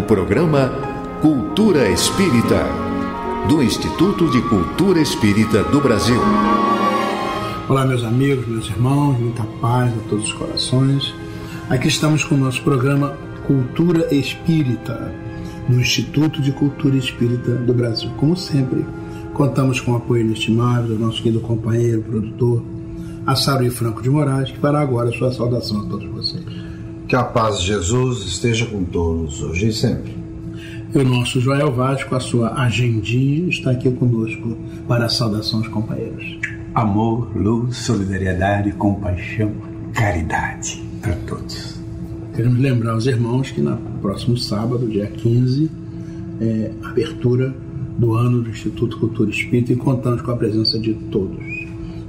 programa Cultura Espírita, do Instituto de Cultura Espírita do Brasil. Olá, meus amigos, meus irmãos, muita paz a todos os corações. Aqui estamos com o nosso programa Cultura Espírita, do Instituto de Cultura Espírita do Brasil. Como sempre, contamos com o apoio inestimável do nosso querido companheiro, produtor, Assaruí Franco de Moraes, que fará agora a sua saudação a todos vocês. Que a paz de Jesus esteja com todos, hoje e sempre. E o nosso Joel Vaz, com a sua agendinha, está aqui conosco para a saudação aos companheiros. Amor, luz, solidariedade, compaixão, caridade para todos. Queremos lembrar aos irmãos que no próximo sábado, dia 15, é a abertura do ano do Instituto Cultura Espírita e contamos com a presença de todos.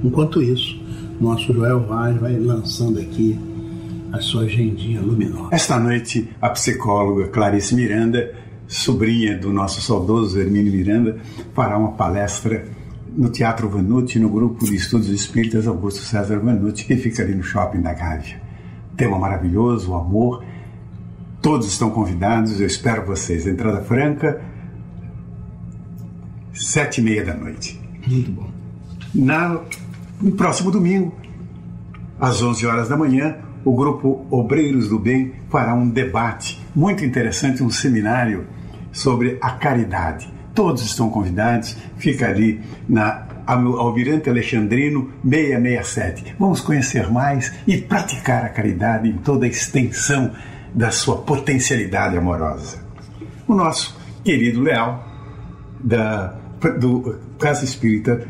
Enquanto isso, nosso Joel Vaz vai lançando aqui a sua agendinha luminosa. Esta noite, a psicóloga Clarice Miranda, sobrinha do nosso saudoso Hermínio Miranda, fará uma palestra no Teatro Vanucci, no grupo de estudos espíritas Augusto César Vanucci, que fica ali no shopping da Gávea. Tema maravilhoso, o amor. Todos estão convidados, eu espero vocês. Entrada franca, 7h30 da noite. Muito bom. No próximo domingo, às 11 horas da manhã, o grupo Obreiros do Bem fará um debate muito interessante, um seminário sobre a caridade. Todos estão convidados, fica ali na Almirante Alexandrino 667. Vamos conhecer mais e praticar a caridade em toda a extensão da sua potencialidade amorosa. O nosso querido Leal, do Casa Espírita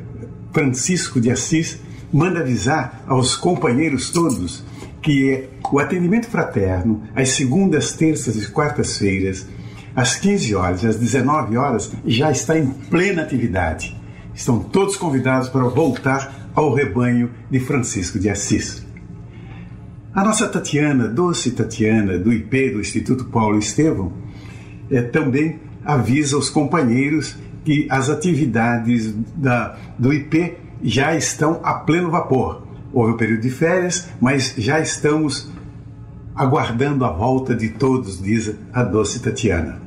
Francisco de Assis, manda avisar aos companheiros todos que o atendimento fraterno, às segundas, terças e quartas-feiras, às 15 horas e às 19 horas, já está em plena atividade. Estão todos convidados para voltar ao rebanho de Francisco de Assis. A nossa Tatiana, doce Tatiana, do IP, do Instituto Paulo Estevão, também avisa os companheiros que as atividades do IP já estão a pleno vapor. Houve um período de férias, mas já estamos aguardando a volta de todos, diz a doce Tatiana.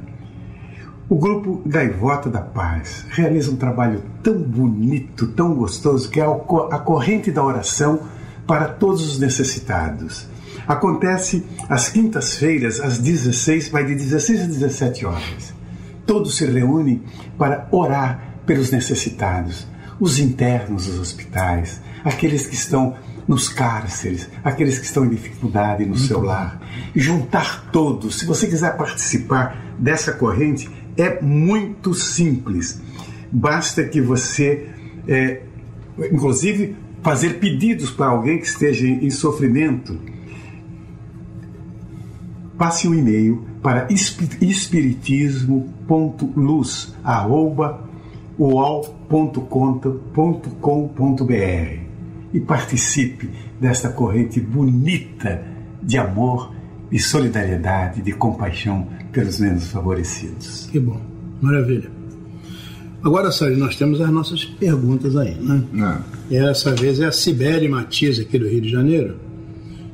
O grupo Gaivota da Paz realiza um trabalho tão bonito, tão gostoso, que é a corrente da oração para todos os necessitados. Acontece às quintas-feiras, às 16, vai de 16 a 17 horas. Todos se reúnem para orar pelos necessitados, os internos dos hospitais, aqueles que estão nos cárceres, aqueles que estão em dificuldade no seu lar. Juntar todos. Se você quiser participar dessa corrente, é muito simples. Basta que você, inclusive, fazer pedidos para alguém que esteja em sofrimento. Passe um e-mail para espiritismo.luz@uol.com.br e participe desta corrente bonita de amor, de solidariedade, de compaixão pelos menos favorecidos. Que bom, maravilha. Agora, Sérgio, nós temos as nossas perguntas aí, né? E essa vez é a Cibele Matias, aqui do Rio de Janeiro,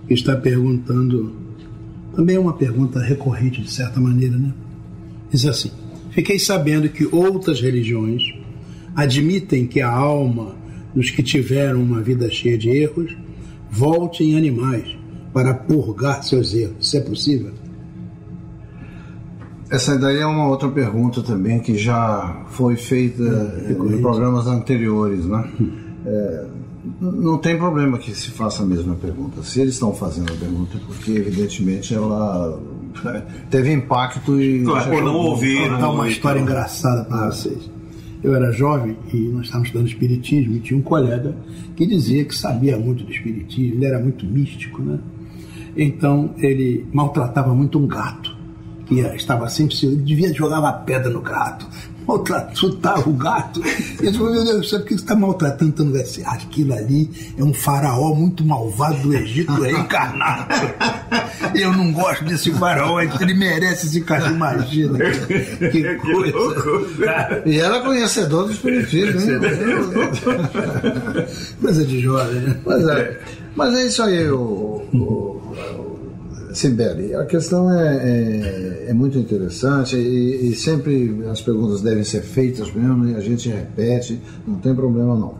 que está perguntando, também é uma pergunta recorrente, de certa maneira, né? Diz assim: fiquei sabendo que outras religiões admitem que a alma dos que tiveram uma vida cheia de erros volte em animais para purgar seus erros. Isso é possível? Essa daí é uma outra pergunta também que já foi feita em programas anteriores, né? Não tem problema que se faça a mesma pergunta. Se eles estão fazendo a pergunta, porque evidentemente ela teve impacto e... Claro, não ouviram. Vou contar uma história engraçada para vocês. Eu era jovem e nós estávamos estudando espiritismo e tinha um colega que dizia que sabia muito do espiritismo, ele era muito místico, né? Então ele maltratava muito um gato, que estava sempre, ele devia jogar uma pedra no gato, chutava o gato. Ele falou: meu Deus, sabe por que você está maltratando tanto? Aquilo ali é um faraó muito malvado do Egito reencarnado. Eu não gosto desse faraó, ele merece esse cachorro, imagina. Que coisa. E era conhecedor do espiritismo, hein? Coisa de jovem, né? Mas é isso aí, Sibeli, a questão é muito interessante e sempre as perguntas devem ser feitas mesmo e a gente repete, não tem problema não.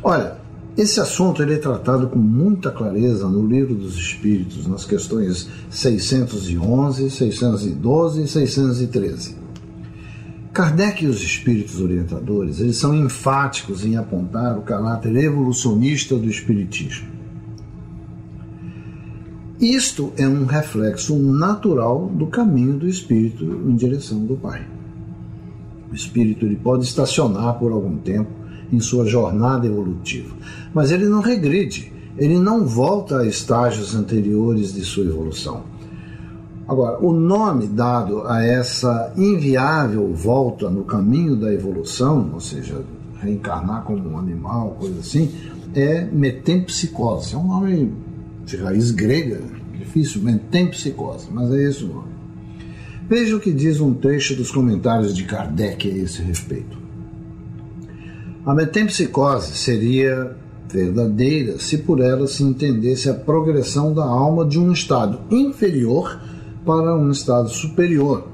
Olha, esse assunto ele é tratado com muita clareza no Livro dos Espíritos, nas questões 611, 612 e 613. Kardec e os espíritos orientadores, eles são enfáticos em apontar o caráter evolucionista do espiritismo. Isto é um reflexo natural do caminho do espírito em direção do Pai. O espírito ele pode estacionar por algum tempo em sua jornada evolutiva, mas ele não regride, ele não volta a estágios anteriores de sua evolução. Agora, o nome dado a essa inviável volta no caminho da evolução, ou seja, reencarnar como um animal, coisa assim, é metempsicose. É um nome de raiz grega, difícil, metempsicose, mas é esse o nome. Veja o que diz um trecho dos comentários de Kardec a esse respeito. A metempsicose seria verdadeira se por ela se entendesse a progressão da alma de um estado inferior para um estado superior,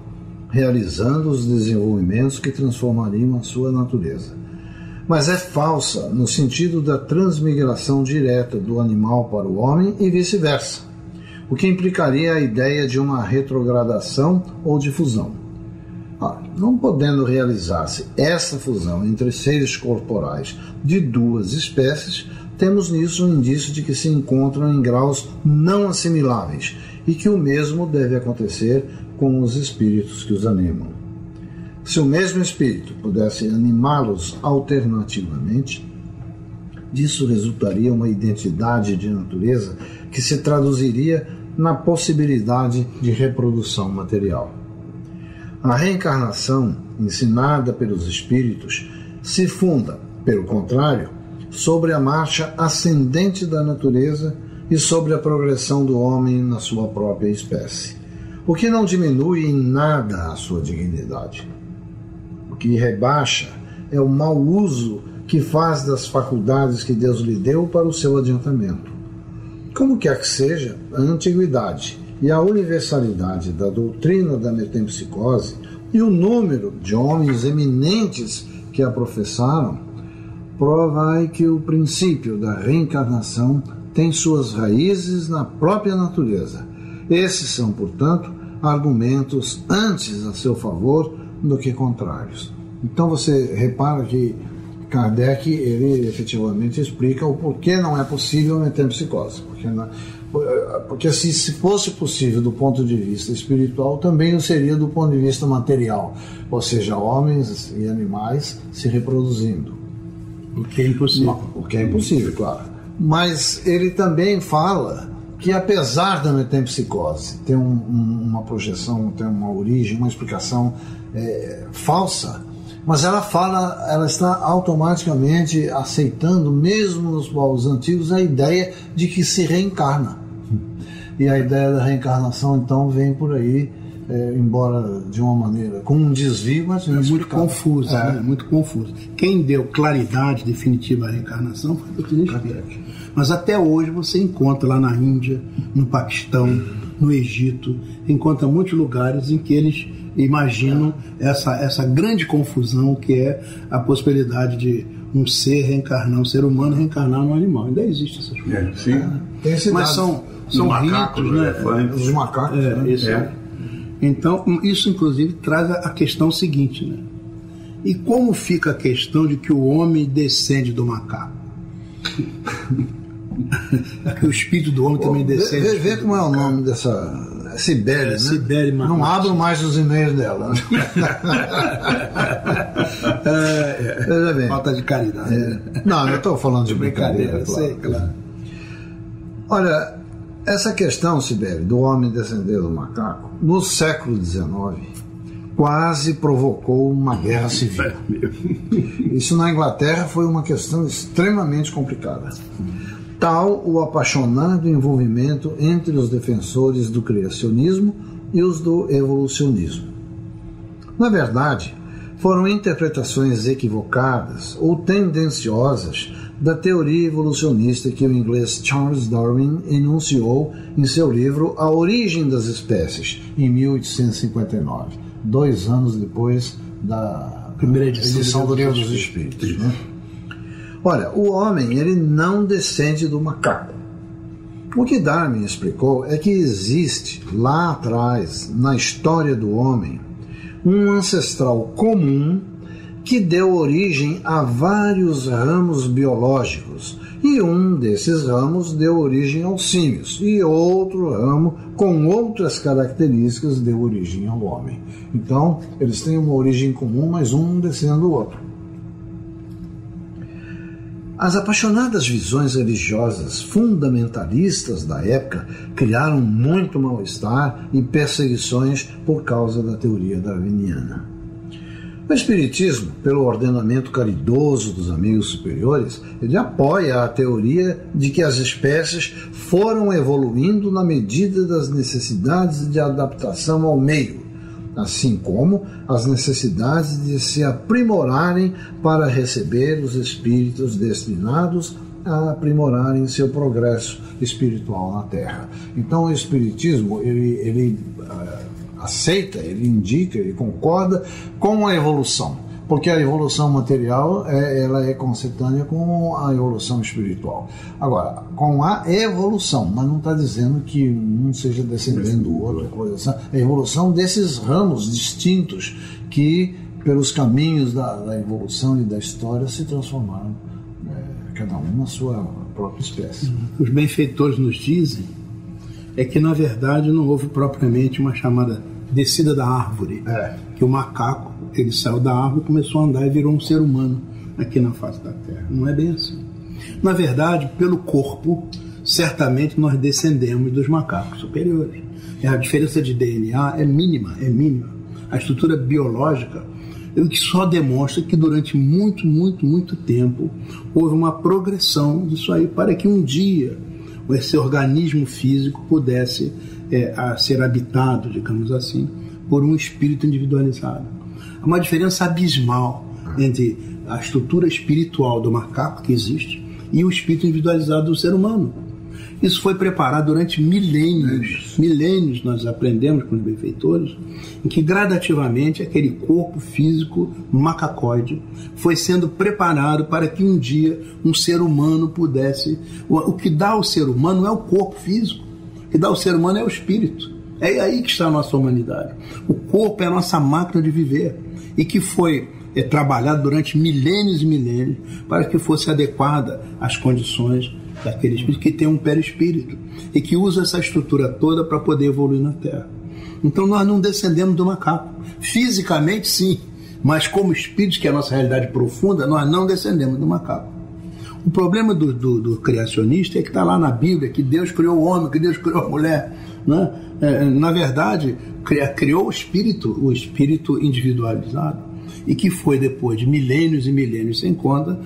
realizando os desenvolvimentos que transformariam a sua natureza. Mas é falsa no sentido da transmigração direta do animal para o homem e vice-versa, o que implicaria a ideia de uma retrogradação ou de fusão. Não podendo realizar-se essa fusão entre seres corporais de duas espécies, temos nisso um indício de que se encontram em graus não assimiláveis e que o mesmo deve acontecer com os espíritos que os animam. Se o mesmo espírito pudesse animá-los alternativamente, disso resultaria uma identidade de natureza que se traduziria na possibilidade de reprodução material. A reencarnação, ensinada pelos espíritos, se funda, pelo contrário, sobre a marcha ascendente da natureza e sobre a progressão do homem na sua própria espécie, o que não diminui em nada a sua dignidade. O que rebaixa é o mau uso que faz das faculdades que Deus lhe deu para o seu adiantamento. Como quer que seja, a antiguidade e a universalidade da doutrina da metempsicose e o número de homens eminentes que a professaram prova que o princípio da reencarnação tem suas raízes na própria natureza. Esses são, portanto, argumentos antes a seu favor do que contrários. Então você repara que Kardec, ele efetivamente explica o porquê não é possível a metempsicose. Porque se fosse possível do ponto de vista espiritual, também não seria do ponto de vista material, ou seja, homens e animais se reproduzindo. O que é impossível. O que é impossível, claro. Mas ele também fala que apesar da metempsicose ter uma projeção, ter uma origem, uma explicação falsa, mas ela está automaticamente aceitando, mesmo nos povos antigos, a ideia de que se reencarna. E a ideia da reencarnação, então, vem por aí, embora de uma maneira, com um desvio, mas muito confusa, né? Muito confusa. Quem deu claridade definitiva à reencarnação foi o doutrina espírita. Mas até hoje você encontra lá na Índia, no Paquistão, no Egito, encontra muitos lugares em que eles imaginam essa grande confusão que é a possibilidade de um ser reencarnar, um ser humano reencarnar num animal. Ainda existe essas coisas. Sim. Mas são ritos, né? Os macacos. Então, isso inclusive traz a questão seguinte, né? E como fica a questão de que o homem descende do macaco? Que o espírito do homem também descende. Vê como é o nome dessa Sibeli, né? Sibeli Martins. Não abro mais os e-mails dela. Veja bem. Falta de caridade. Não, eu estou falando de brincadeira, claro. Sei, claro. Olha, essa questão, Sibeli, do homem descender do macaco, no século XIX, quase provocou uma guerra civil. Isso na Inglaterra foi uma questão extremamente complicada. Tal o apaixonado envolvimento entre os defensores do criacionismo e os do evolucionismo. Na verdade, foram interpretações equivocadas ou tendenciosas da teoria evolucionista que o inglês Charles Darwin enunciou em seu livro A Origem das Espécies, em 1859, 2 anos depois da primeira edição do Livro dos Espíritos. Né? Olha, o homem ele não descende do macaco. O que Darwin explicou é que existe, lá atrás, na história do homem, um ancestral comum que deu origem a vários ramos biológicos, e um desses ramos deu origem aos símios, e outro ramo, com outras características, deu origem ao homem. Então, eles têm uma origem comum, mas um descendo do outro. As apaixonadas visões religiosas fundamentalistas da época criaram muito mal-estar e perseguições por causa da teoria darwiniana. O Espiritismo, pelo ordenamento caridoso dos amigos superiores, ele apoia a teoria de que as espécies foram evoluindo na medida das necessidades de adaptação ao meio, assim como as necessidades de se aprimorarem para receber os espíritos destinados a aprimorarem seu progresso espiritual na Terra. Então o Espiritismo ele aceita, ele indica, ele concorda com a evolução, porque a evolução material ela é consentânea com a evolução espiritual. Agora, com a evolução, mas não está dizendo que um seja descendente do outro, coisa assim. A evolução desses ramos distintos que, pelos caminhos da evolução e da história, se transformaram, cada um na sua própria espécie. Os benfeitores nos dizem que, na verdade, não houve propriamente uma chamada descida da árvore, que o macaco ele saiu da árvore, começou a andar e virou um ser humano aqui na face da Terra. Não é bem assim. Na verdade, pelo corpo, certamente nós descendemos dos macacos superiores. A diferença de DNA é mínima, A estrutura biológica que só demonstra que durante muito tempo houve uma progressão disso aí para que um dia esse organismo físico pudesse ser habitado, digamos assim, por um espírito individualizado. Há uma diferença abismal entre a estrutura espiritual do macaco que existe e o espírito individualizado do ser humano. Isso foi preparado durante milênios nós aprendemos com os benfeitores, em que gradativamente aquele corpo físico macacoide foi sendo preparado para que um dia um ser humano pudesse... O que dá ao ser humano não é o corpo físico, o que dá ao ser humano é o espírito. É aí que está a nossa humanidade. O corpo é a nossa máquina de viver e que foi trabalhado durante milênios e milênios para que fosse adequada às condições daquele espírito que tem um perispírito e que usa essa estrutura toda para poder evoluir na Terra. Então nós não descendemos do macaco. Fisicamente sim, mas como espíritos, que é a nossa realidade profunda, nós não descendemos do macaco. O problema do criacionista é que está lá na Bíblia que Deus criou o homem, que Deus criou a mulher, né? Na verdade, criou o espírito individualizado, e que foi, depois de milênios e milênios sem conta,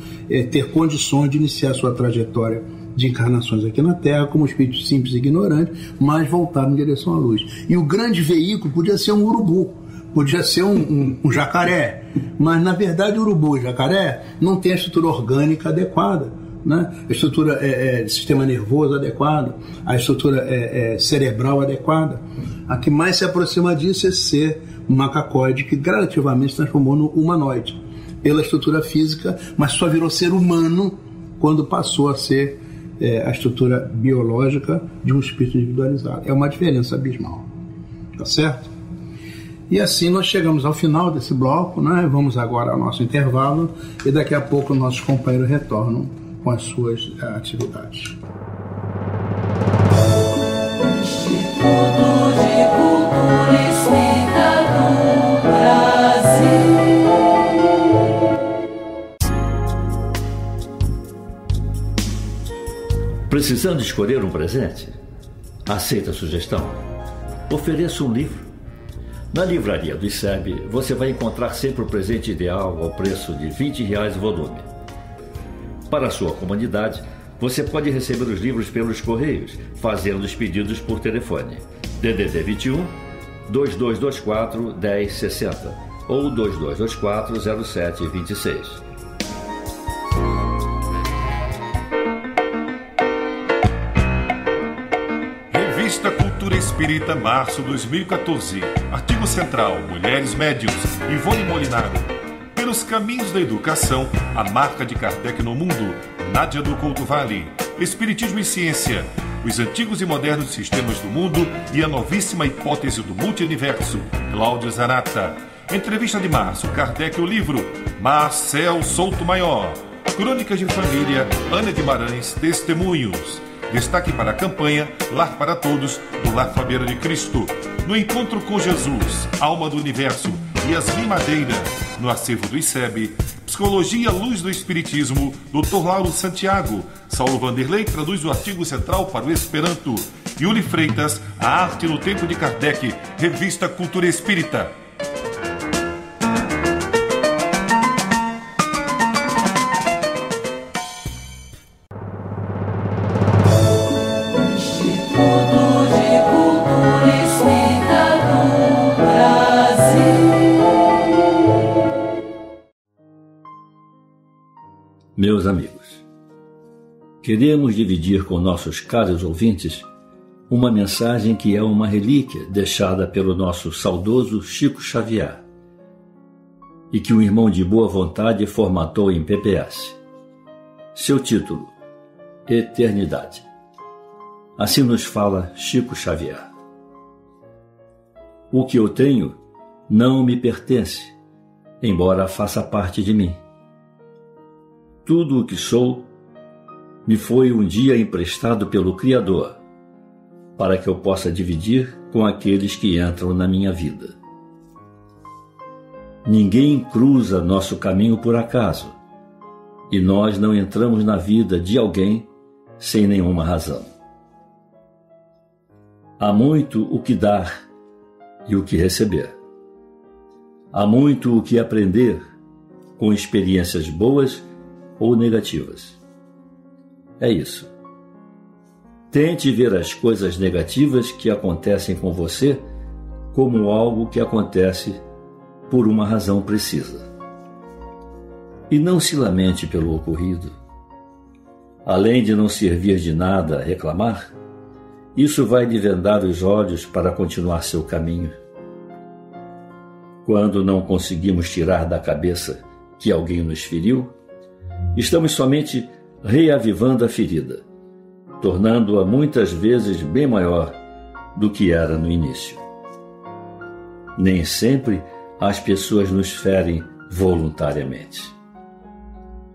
ter condições de iniciar sua trajetória de encarnações aqui na Terra como espírito simples e ignorante, mas voltado em direção à luz. E o grande veículo podia ser um urubu, podia ser um jacaré, mas na verdade o urubu e o jacaré não tem a estrutura orgânica adequada, né? A estrutura do sistema nervoso adequada, a estrutura cerebral adequada. A que mais se aproxima disso é ser um macacoide que gradativamente se transformou no humanoide pela estrutura física, mas só virou ser humano quando passou a ser a estrutura biológica de um espírito individualizado. É uma diferença abismal, tá certo? E assim nós chegamos ao final desse bloco, né? Vamos agora ao nosso intervalo e daqui a pouco nossos companheiros retornam com as suas atividades. Instituto de Cultura Espírita do Brasil. Precisando escolher um presente? Aceita a sugestão? Ofereça um livro. Na livraria do ICEB, você vai encontrar sempre o presente ideal ao preço de R$20 o volume. Para a sua comunidade, você pode receber os livros pelos correios, fazendo os pedidos por telefone. DDD 21 2224 1060 ou 2224-0726. Revista Cultura Espírita, março 2014. Artigo central: Mulheres Médiuns, Ivone Molinaro. Pelos caminhos da educação, a marca de Kardec no mundo, Nádia do Couto Vale. Espiritismo e ciência, os antigos e modernos sistemas do mundo e a novíssima hipótese do multiverso, Cláudio Zanata. Entrevista de março, Kardec, o livro, Marcel Souto Maior. Crônicas de família, Ana Guimarães, Testemunhos. Destaque para a campanha Lar para Todos, do Lar Fabiana de Cristo. No Encontro com Jesus, Alma do Universo, Yasmin Madeira. No acervo do ICEB, Psicologia Luz do Espiritismo, Dr. Lauro Santiago. Saulo Vanderlei traduz o artigo central para o Esperanto. Yuli Freitas, A Arte no Tempo de Kardec, Revista Cultura Espírita. Meus amigos, queremos dividir com nossos caros ouvintes uma mensagem que é uma relíquia deixada pelo nosso saudoso Chico Xavier e que um irmão de boa vontade formatou em PPS. Seu título: Eternidade. Assim nos fala Chico Xavier. O que eu tenho não me pertence, embora faça parte de mim. Tudo o que sou me foi um dia emprestado pelo Criador, para que eu possa dividir com aqueles que entram na minha vida. Ninguém cruza nosso caminho por acaso, e nós não entramos na vida de alguém sem nenhuma razão. Há muito o que dar e o que receber. Há muito o que aprender com experiências boas ou negativas. É isso. Tente ver as coisas negativas que acontecem com você como algo que acontece por uma razão precisa. E não se lamente pelo ocorrido. Além de não servir de nada a reclamar, isso vai lhe vendar os olhos para continuar seu caminho. Quando não conseguimos tirar da cabeça que alguém nos feriu, estamos somente reavivando a ferida, tornando-a muitas vezes bem maior do que era no início. Nem sempre as pessoas nos ferem voluntariamente.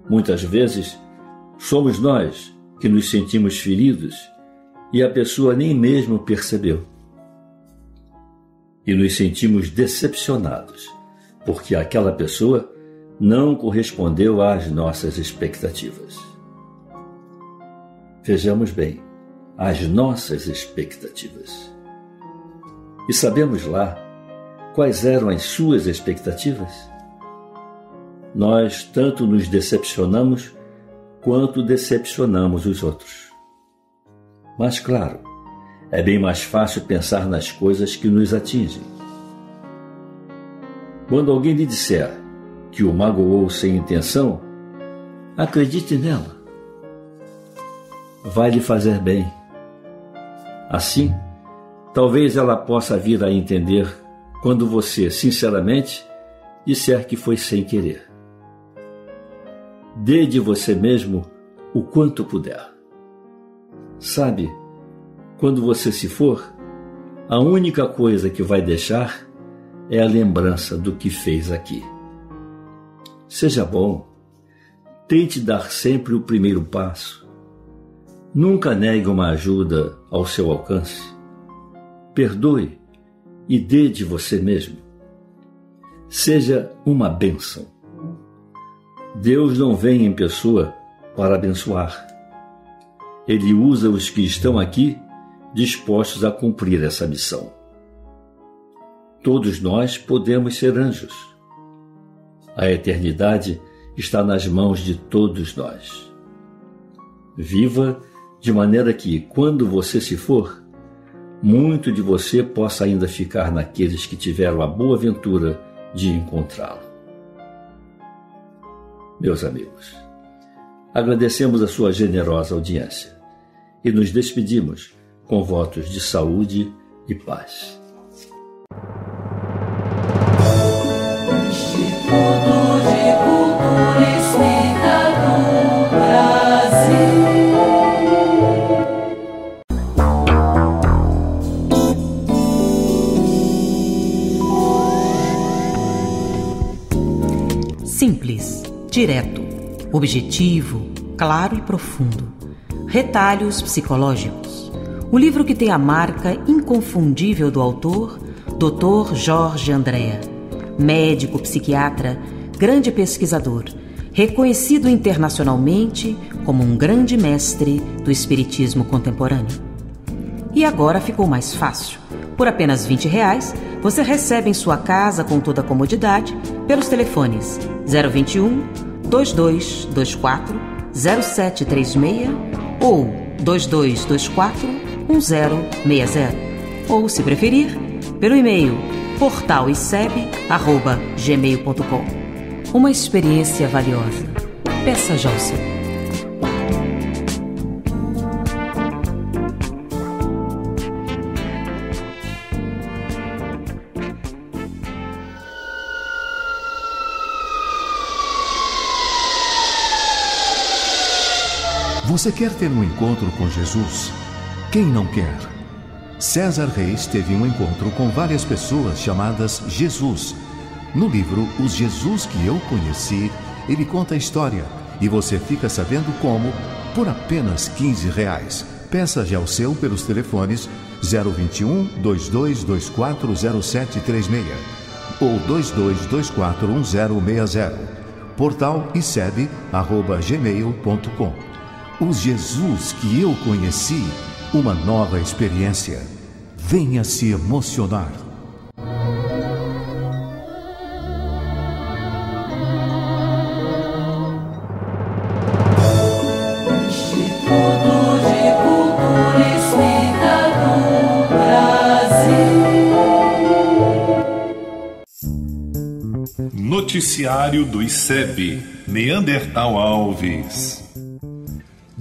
Muitas vezes somos nós que nos sentimos feridos e a pessoa nem mesmo percebeu. E nos sentimos decepcionados, porque aquela pessoa não correspondeu às nossas expectativas. Vejamos bem, as nossas expectativas. E sabemos lá quais eram as suas expectativas? Nós tanto nos decepcionamos quanto decepcionamos os outros. Mas, claro, é bem mais fácil pensar nas coisas que nos atingem. Quando alguém lhe disser que o magoou sem intenção, acredite nela. Vai lhe fazer bem. Assim, talvez ela possa vir a entender quando você, sinceramente, disser que foi sem querer. Dê de você mesmo o quanto puder. Sabe, quando você se for, a única coisa que vai deixar é a lembrança do que fez aqui. Seja bom, tente dar sempre o primeiro passo. Nunca negue uma ajuda ao seu alcance. Perdoe e dê de você mesmo. Seja uma bênção. Deus não vem em pessoa para abençoar. Ele usa os que estão aqui dispostos a cumprir essa missão. Todos nós podemos ser anjos. A eternidade está nas mãos de todos nós. Viva de maneira que, quando você se for, muito de você possa ainda ficar naqueles que tiveram a boa ventura de encontrá-lo. Meus amigos, agradecemos a sua generosa audiência e nos despedimos com votos de saúde e paz. Instituto de Cultura Espírita do Brasil. Simples, direto, objetivo, claro e profundo. Retalhos psicológicos. O livro que tem a marca inconfundível do autor, Dr. Jorge Andréa. Médico, psiquiatra, grande pesquisador, reconhecido internacionalmente como um grande mestre do espiritismo contemporâneo. E agora ficou mais fácil. Por apenas R$20, você recebe em sua casa com toda a comodidade pelos telefones 021 2224 0736 ou 2224 1060. Ou, se preferir, pelo e-mail portaliseb@gmail.com. Uma experiência valiosa. Peça já o seu. Você quer ter um encontro com Jesus? Quem não quer? César Reis teve um encontro com várias pessoas chamadas Jesus. No livro Os Jesus que Eu Conheci, ele conta a história e você fica sabendo como por apenas R$15. Peça já o seu pelos telefones 021 2224 0736 ou 2224 1060. portaliseb@gmail.com. Os Jesus que eu conheci, uma nova experiência. Venha se emocionar. Instituto de Cultura Espírita do Brasil. Noticiário do ICEB, Neandertal Alves.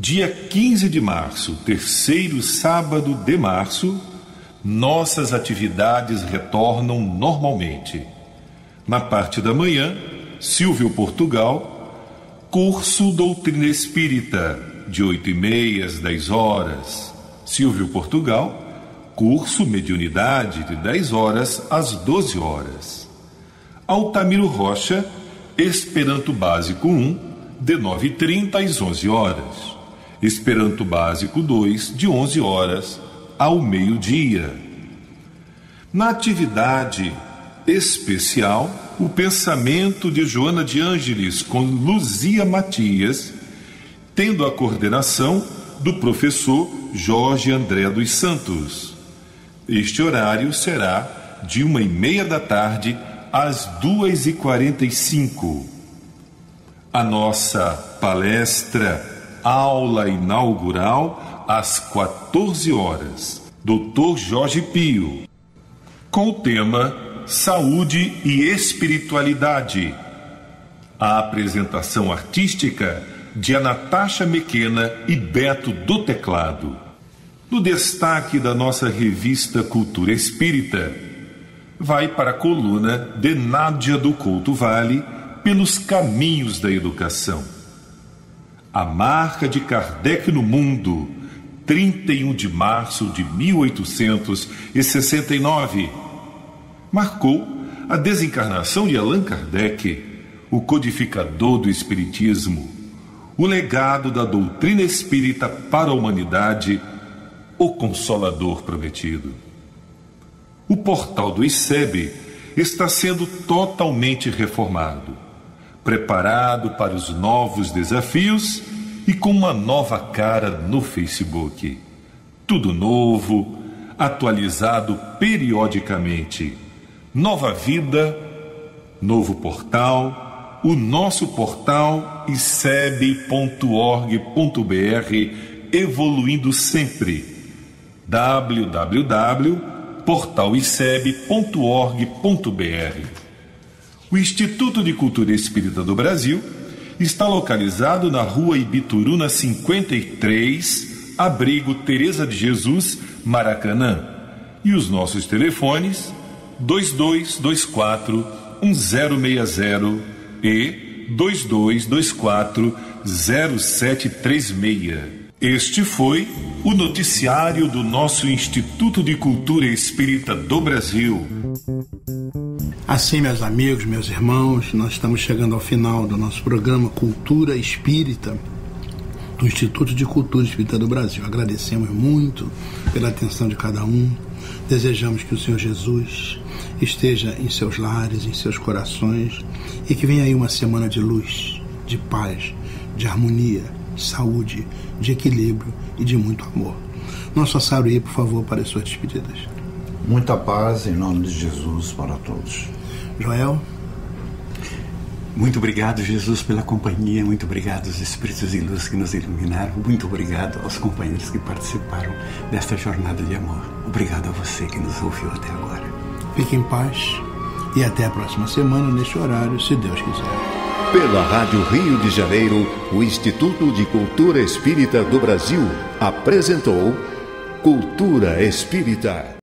Dia 15 de março, terceiro sábado de março, nossas atividades retornam normalmente. Na parte da manhã, Silvio Portugal, curso Doutrina Espírita, de 8h30 às 10 horas. Silvio Portugal, curso Mediunidade, de 10 horas às 12 horas. Altamiro Rocha, Esperanto Básico 1, de 9h30 às 11 horas. Esperanto Básico 2, de 11 horas ao meio-dia. Na atividade especial, o pensamento de Joana de Ângeles com Luzia Matias, tendo a coordenação do professor Jorge André dos Santos. Este horário será de 1h30 da tarde às 2h45. A nossa palestra aula inaugural às 14 horas, Dr. Jorge Pio, com o tema Saúde e Espiritualidade. A apresentação artística de Anatácha Mequena e Beto do Teclado. No destaque da nossa revista Cultura Espírita, vai para a coluna de Nádia do Couto Vale, Pelos Caminhos da Educação. A marca de Kardec no mundo, 31 de março de 1869, marcou a desencarnação de Allan Kardec, o codificador do Espiritismo, o legado da doutrina espírita para a humanidade, o Consolador prometido. O portal do ICEB está sendo totalmente reformado, preparado para os novos desafios e com uma nova cara no Facebook. Tudo novo, atualizado periodicamente. Nova vida, novo portal, o nosso portal iceb.org.br, evoluindo sempre. www.portaliceb.org.br. O Instituto de Cultura Espírita do Brasil está localizado na Rua Ibituruna 53, Abrigo Teresa de Jesus, Maracanã. E os nossos telefones 2224-1060 e 2224-0736. Este foi o noticiário do nosso Instituto de Cultura Espírita do Brasil. Assim, meus amigos, meus irmãos, nós estamos chegando ao final do nosso programa Cultura Espírita do Instituto de Cultura Espírita do Brasil. Agradecemos muito pela atenção de cada um. Desejamos que o Senhor Jesus esteja em seus lares, em seus corações, e que venha aí uma semana de luz, de paz, de harmonia, de saúde, de equilíbrio e de muito amor. Nosso Saruí, por favor, para as suas despedidas. Muita paz em nome de Jesus para todos. Joel? Muito obrigado, Jesus, pela companhia. Muito obrigado aos Espíritos de Luz que nos iluminaram. Muito obrigado aos companheiros que participaram desta jornada de amor. Obrigado a você que nos ouviu até agora. Fique em paz e até a próxima semana, neste horário, se Deus quiser. Pela Rádio Rio de Janeiro, o Instituto de Cultura Espírita do Brasil apresentou Cultura Espírita.